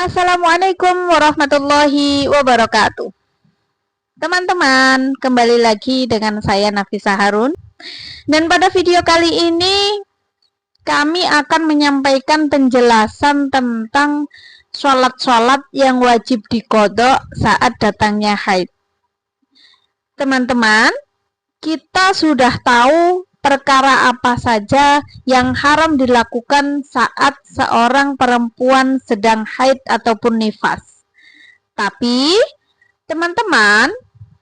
Assalamualaikum warahmatullahi wabarakatuh. Teman-teman, kembali lagi dengan saya Nafisa Harun. Dan pada video kali ini kami akan menyampaikan penjelasan tentang sholat-sholat yang wajib diqodho saat datangnya haid. Teman-teman, kita sudah tahu perkara apa saja yang haram dilakukan saat seorang perempuan sedang haid ataupun nifas. Tapi, teman-teman,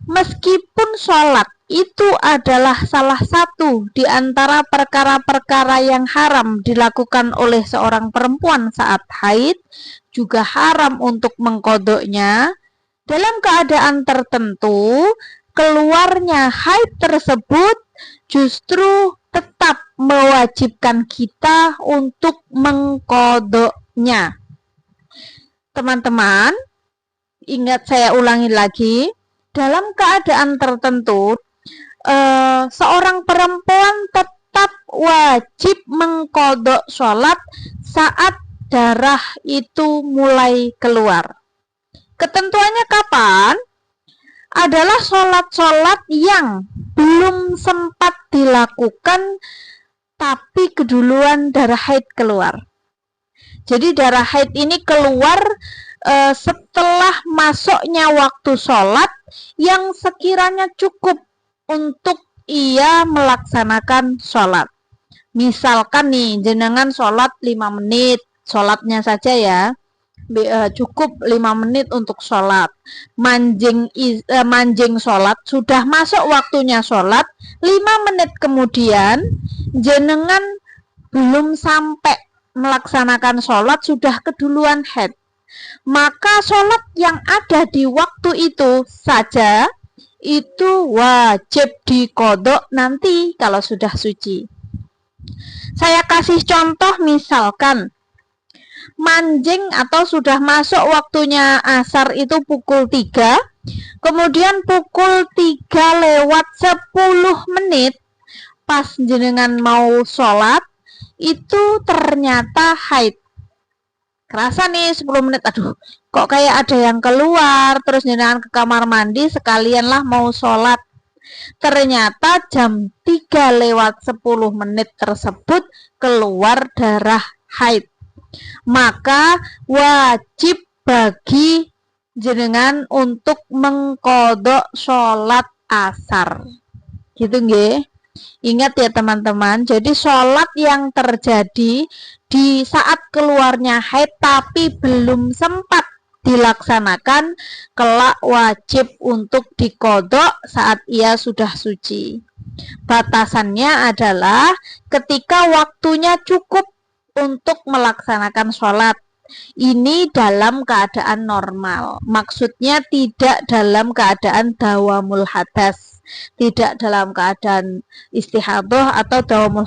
meskipun sholat itu adalah salah satu di antara perkara-perkara yang haram dilakukan oleh seorang perempuan saat haid, juga haram untuk mengqodhonya. Dalam keadaan tertentu, keluarnya haid tersebut justru tetap mewajibkan kita untuk mengqodhonya. Teman-teman, ingat, saya ulangi lagi, dalam keadaan tertentu seorang perempuan tetap wajib mengqodho sholat saat darah itu mulai keluar. Ketentuannya kapan? Adalah sholat-sholat yang belum sempat dilakukan tapi keduluan darah haid keluar. Jadi darah haid ini keluar setelah masuknya waktu sholat yang sekiranya cukup untuk ia melaksanakan sholat. Misalkan nih, jenengan sholat 5 menit, sholatnya saja ya, cukup 5 menit untuk sholat. Manjing sholat, sudah masuk waktunya sholat, 5 menit kemudian jenengan belum sampai melaksanakan sholat, sudah keduluan haid. Maka sholat yang ada di waktu itu saja itu wajib diqodho nanti kalau sudah suci. Saya kasih contoh, misalkan manjing atau sudah masuk waktunya asar itu pukul 3, kemudian pukul 3 lewat 10 menit pas jenengan mau sholat itu ternyata haid. Kerasa nih 10 menit, aduh kok kayak ada yang keluar, terus jenengan ke kamar mandi sekalianlah mau sholat. Ternyata jam 3 lewat 10 menit tersebut keluar darah haid. Maka wajib bagi jenengan untuk mengqodho sholat asar. Gitu nggih. Ingat ya teman-teman, jadi sholat yang terjadi di saat keluarnya haid tapi belum sempat dilaksanakan, kelak wajib untuk diqodho saat ia sudah suci. Batasannya adalah ketika waktunya cukup untuk melaksanakan sholat. Ini dalam keadaan normal, maksudnya tidak dalam keadaan dawamul hadas, tidak dalam keadaan istihadhah atau dawamul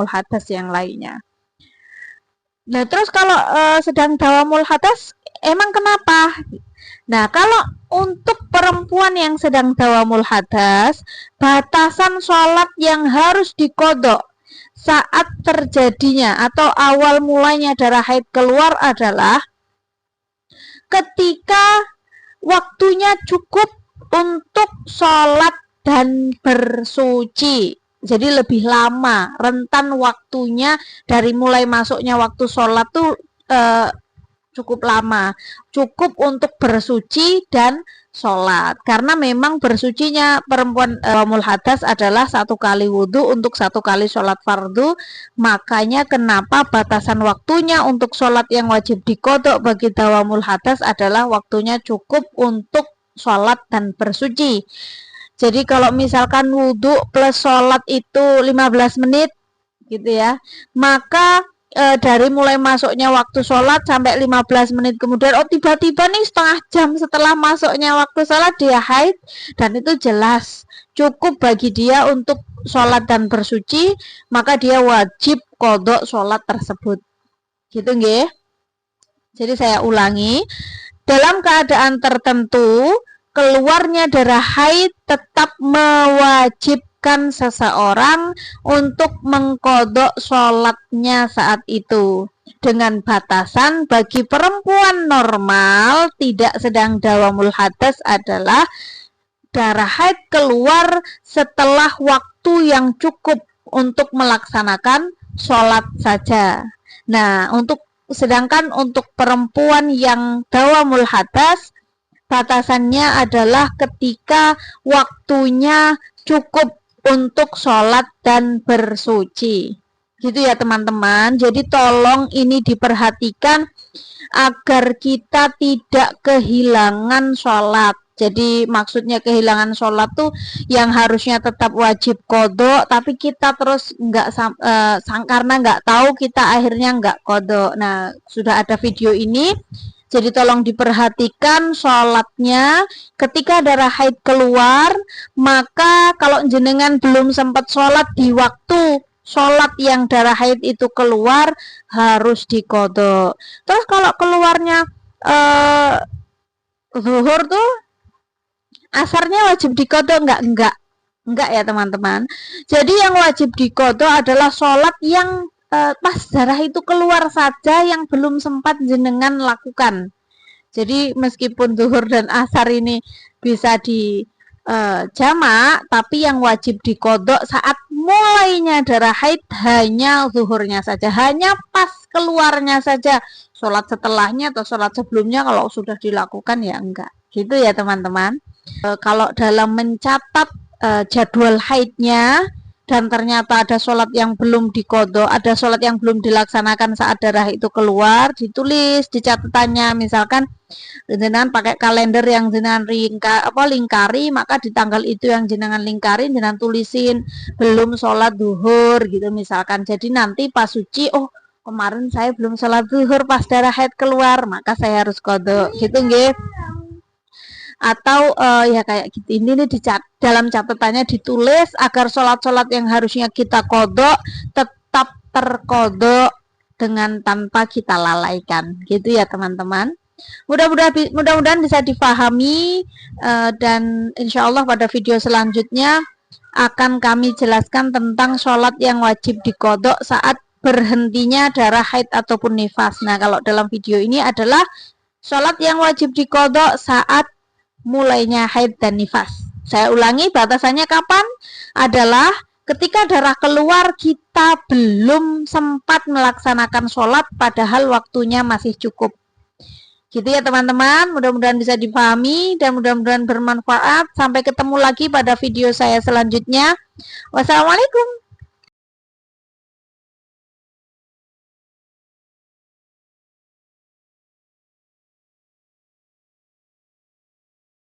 hadas yang lainnya. Nah, terus kalau sedang dawamul hadas, emang kenapa? Nah, kalau untuk perempuan yang sedang dawamul hadas, batasan sholat yang harus diqodho saat terjadinya atau awal mulanya darah haid keluar adalah ketika waktunya cukup untuk sholat dan bersuci. Jadi lebih lama, rentan waktunya dari mulai masuknya waktu sholat tuh cukup lama, cukup untuk bersuci dan sholat. Karena memang bersucinya perempuan dawamul hadas adalah 1 kali wudhu untuk 1 kali sholat fardu. Makanya kenapa batasan waktunya untuk sholat yang wajib diqodho bagi dawamul hadas adalah waktunya cukup untuk sholat dan bersuci. Jadi kalau misalkan wudhu plus sholat itu 15 menit gitu ya, maka dari mulai masuknya waktu sholat sampai 15 menit kemudian, tiba-tiba nih setengah jam setelah masuknya waktu sholat dia haid, dan itu jelas cukup bagi dia untuk sholat dan bersuci, maka dia wajib qodho sholat tersebut. Gitu nggih. Jadi saya ulangi, dalam keadaan tertentu keluarnya darah haid tetap mewajibkan seseorang untuk mengqodho sholatnya saat itu. dengan batasan bagi perempuan normal tidak sedang dawamul hadas adalah darah haid keluar setelah waktu yang cukup untuk melaksanakan sholat saja. Nah, sedangkan untuk perempuan yang dawamul hadas, batasannya adalah ketika waktunya cukup untuk sholat dan bersuci. Gitu ya teman-teman. Jadi tolong ini diperhatikan agar kita tidak kehilangan sholat. Jadi maksudnya kehilangan sholat tuh yang harusnya tetap wajib qodho, tapi kita terus karena nggak tahu kita akhirnya nggak qodho. Nah, sudah ada video ini. Jadi tolong diperhatikan sholatnya ketika darah haid keluar, maka kalau jenengan belum sempat sholat di waktu sholat yang darah haid itu keluar harus diqodho. Terus kalau keluarnya zuhur tuh asarnya wajib diqodho enggak ya teman-teman. Jadi yang wajib diqodho adalah sholat yang pas darah itu keluar saja yang belum sempat jenengan lakukan. Jadi meskipun zuhur dan asar ini bisa di jamak, tapi yang wajib diqodho saat mulainya darah haid hanya zuhurnya saja, hanya pas keluarnya saja. Sholat setelahnya atau sholat sebelumnya kalau sudah dilakukan ya enggak. Gitu ya teman-teman. Kalau dalam mencatat jadwal haidnya dan ternyata ada sholat yang belum diqodho, ada sholat yang belum dilaksanakan saat darah itu keluar, ditulis di catatannya. Misalkan jenengan pakai kalender yang jenengan lingkari, maka di tanggal itu yang jenengan lingkarin, jenengan tulisin belum sholat zuhur gitu misalkan. Jadi nanti pas suci, oh kemarin saya belum sholat zuhur pas darah haid keluar, maka saya harus qodho gitu nggih. Atau ya kayak gitu, ini nih dalam catatannya ditulis agar sholat-sholat yang harusnya kita qodho tetap terqodho dengan tanpa kita lalaikan, gitu ya teman-teman. Mudah-mudahan bisa difahami, dan insya Allah pada video selanjutnya akan kami jelaskan tentang sholat yang wajib diqodho saat berhentinya darah haid ataupun nifas. Nah, kalau dalam video ini adalah sholat yang wajib diqodho saat mulainya haid dan nifas. Saya ulangi, batasannya kapan? Adalah ketika darah keluar kita belum sempat melaksanakan sholat padahal waktunya masih cukup. Gitu ya teman-teman, mudah-mudahan bisa dipahami dan mudah-mudahan bermanfaat. Sampai ketemu lagi pada video saya selanjutnya. Wassalamualaikum.